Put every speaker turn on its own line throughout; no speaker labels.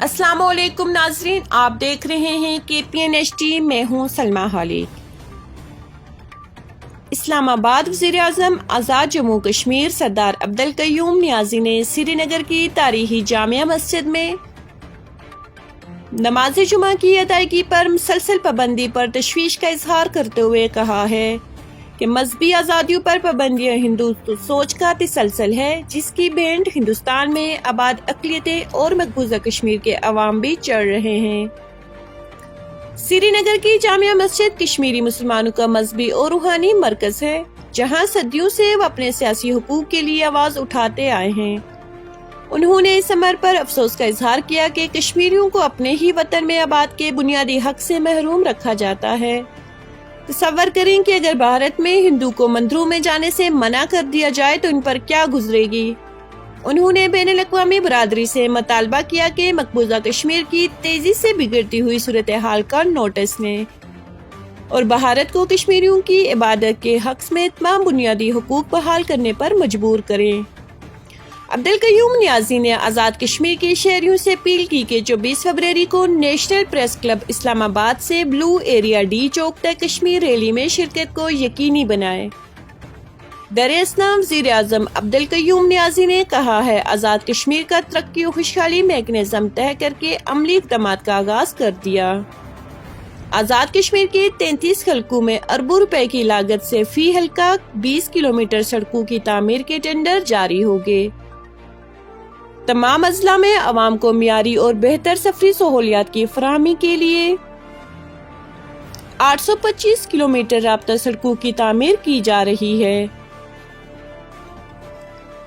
السلام علیکم ناظرین، آپ دیکھ رہے ہیں KPN-HD، میں ہوں سلمہ خالد۔ اسلام آباد وزیر اعظم آزاد جموں کشمیر سردار عبدالقیوم نیازی نے سری نگر کی تاریخی جامع مسجد میں نماز جمعہ کی ادائیگی پر مسلسل پابندی پر تشویش کا اظہار کرتے ہوئے کہا ہے کہ مذہبی آزادیوں پر پابندیاں ہندو سوچ کا تسلسل ہے، جس کی بھینٹ ہندوستان میں آباد اقلیتیں اور مقبوضہ کشمیر کے عوام بھی چڑھ رہے ہیں۔ سری نگر کی جامع مسجد کشمیری مسلمانوں کا مذہبی اور روحانی مرکز ہے، جہاں صدیوں سے وہ اپنے سیاسی حقوق کے لیے آواز اٹھاتے آئے ہیں۔ انہوں نے اس امر پر افسوس کا اظہار کیا کہ کشمیریوں کو اپنے ہی وطن میں آباد کے بنیادی حق سے محروم رکھا جاتا ہے۔ تصور کریں کہ اگر بھارت میں ہندو کو مندروں میں جانے سے منع کر دیا جائے تو ان پر کیا گزرے گی۔ انہوں نے بین الاقوامی برادری سے مطالبہ کیا کہ مقبوضہ کشمیر کی تیزی سے بگڑتی ہوئی صورتحال کا نوٹس لیں اور بھارت کو کشمیریوں کی عبادت کے حق سمیت تمام بنیادی حقوق بحال کرنے پر مجبور کریں۔ عبدالقیوم نیازی نے آزاد کشمیر کے شہریوں سے اپیل کی کہ 24 فروری کو نیشنل پریس کلب اسلام آباد سے بلو ایریا ڈی چوک تک کشمیر ریلی میں شرکت کو یقینی بنائیں۔ در اثنا وزیر اعظم عبدالقیوم نیازی نے کہا ہے، آزاد کشمیر کا ترقی و خوشحالی میکنزم طے کر کے عملی اقدامات کا آغاز کر دیا۔ آزاد کشمیر کے 33 حلقوں میں اربوں روپے کی لاگت سے فی حلقہ 20 کلومیٹر سڑکوں کی تعمیر کے ٹینڈر جاری ہوگے۔ تمام اضلاع میں عوام کو معیاری اور بہتر سفری سہولیات کی فراہمی کے لیے 825 کلومیٹر رابطہ سڑکوں کی تعمیر کی جا رہی ہے۔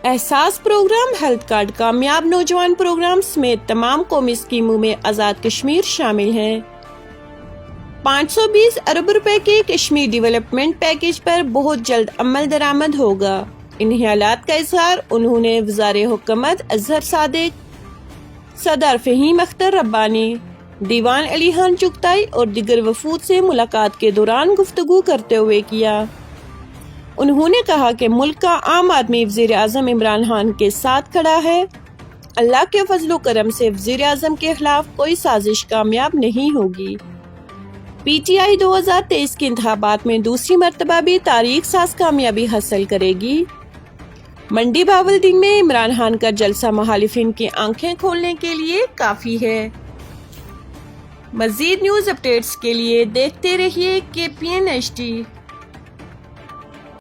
احساس پروگرام، ہیلتھ کارڈ، کامیاب نوجوان پروگرام سمیت تمام قومی اسکیموں میں آزاد کشمیر شامل ہے۔ 520 ارب روپے کے کشمیر ڈیولپمنٹ پیکیج پر بہت جلد عمل درآمد ہوگا۔ ان خیالات کا اظہار انہوں نے وزیر حکومت اظہر صادق، صدر فہیم اختر ربانی، دیوان علی خان چغتائی اور دیگر وفود سے ملاقات کے دوران گفتگو کرتے ہوئے کیا۔ انہوں نے کہا کہ ملک کا عام آدمی وزیر اعظم عمران خان کے ساتھ کھڑا ہے۔ اللہ کے فضل و کرم سے وزیر اعظم کے خلاف کوئی سازش کامیاب نہیں ہوگی۔ PTI 2023 کے انتخابات میں دوسری مرتبہ بھی تاریخ ساز کامیابی حاصل کرے گی۔ منڈی بہاولدین میں عمران خان کا جلسہ مخالفین کی آنکھیں کھولنے کے لیے کافی ہے۔ مزید نیوز اپڈیٹس کے لیے دیکھتے رہیے KPN-HD۔